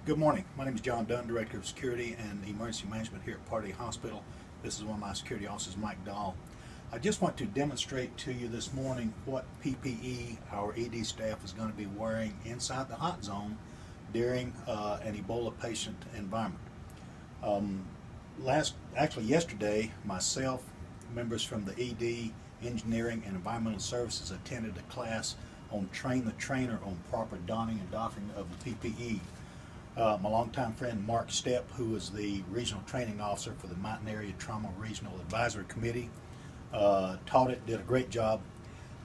Good morning. My name is John Dunn, Director of Security and Emergency Management here at Pardee Hospital. This is one of my security officers, Mike Dahl. I just want to demonstrate to you this morning what PPE our ED staff is going to be wearing inside the hot zone during an Ebola patient environment. Yesterday, myself, members from the ED, Engineering, and Environmental Services attended a class on Train the Trainer on proper donning and doffing of the PPE. My longtime friend Mark Stepp, who is the Regional Training Officer for the Mountain Area Trauma Regional Advisory Committee, taught it, did a great job.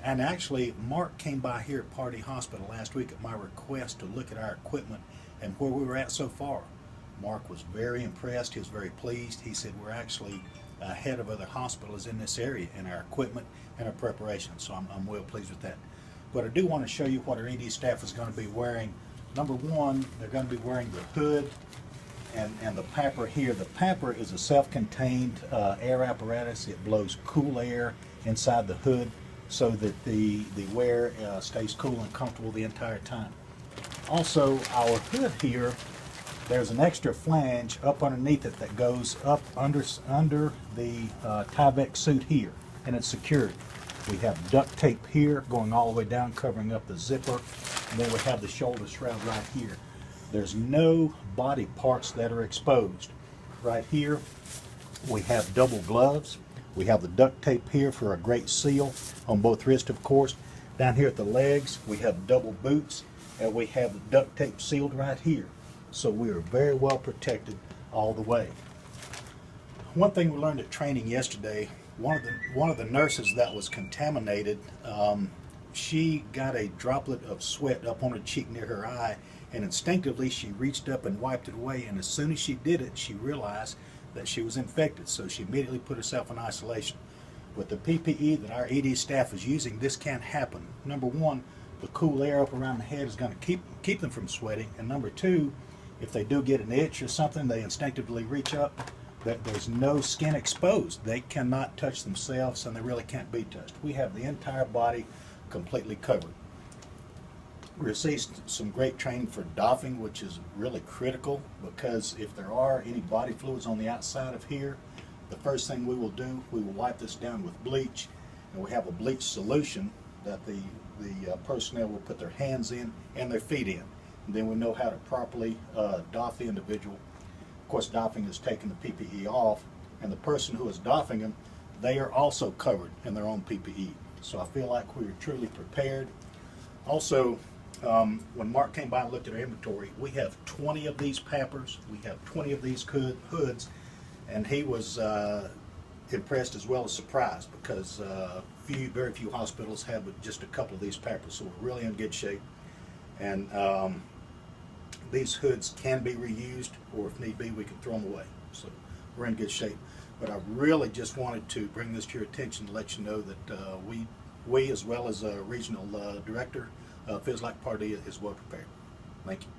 And actually, Mark came by here at Pardee Hospital last week at my request to look at our equipment and where we were at so far. Mark was very impressed. He was very pleased. He said we're actually ahead of other hospitals in this area in our equipment and our preparation. So I'm well pleased with that. But I do want to show you what our ED staff is going to be wearing. Number one, they're going to be wearing the hood and the PAPR here. The PAPR is a self-contained air apparatus. It blows cool air inside the hood so that the wearer stays cool and comfortable the entire time. Also, our hood here, there's an extra flange up underneath it that goes up under the Tyvek suit here, and it's secured. We have duct tape here going all the way down, covering up the zipper. And then we have the shoulder shroud right here. There's no body parts that are exposed. Right here, we have double gloves. We have the duct tape here for a great seal on both wrists, of course. Down here at the legs, we have double boots, and we have the duct tape sealed right here. So we are very well protected all the way. One thing we learned at training yesterday, one of the nurses that was contaminated, she got a droplet of sweat up on her cheek near her eye, and instinctively she reached up and wiped it away, and as soon as she did it, she realized that she was infected, so she immediately put herself in isolation. With the PPE that our ED staff is using, this can't happen. Number one, the cool air up around the head is going to keep them from sweating, and number two, if they do get an itch or something, they instinctively reach up. There's no skin exposed. They cannot touch themselves, and they really can't be touched. We have the entire body completely covered. We received some great training for doffing, which is really critical, because if there are any body fluids on the outside of here, the first thing we will do, we will wipe this down with bleach, and we have a bleach solution that the personnel will put their hands in and their feet in. And then we know how to properly doff the individual. Of course, doffing is taking the PPE off, and the person who is doffing them, they are also covered in their own PPE. So I feel like we are truly prepared. Also, when Mark came by and looked at our inventory, we have 20 of these PAPRs, we have 20 of these hoods, and he was impressed as well as surprised, because very few hospitals have just a couple of these PAPRs, so we're really in good shape. And these hoods can be reused, or if need be, we can throw them away. So we're in good shape. But I really just wanted to bring this to your attention to let you know that we as well as a regional director, feels like Pardee is well prepared. Thank you.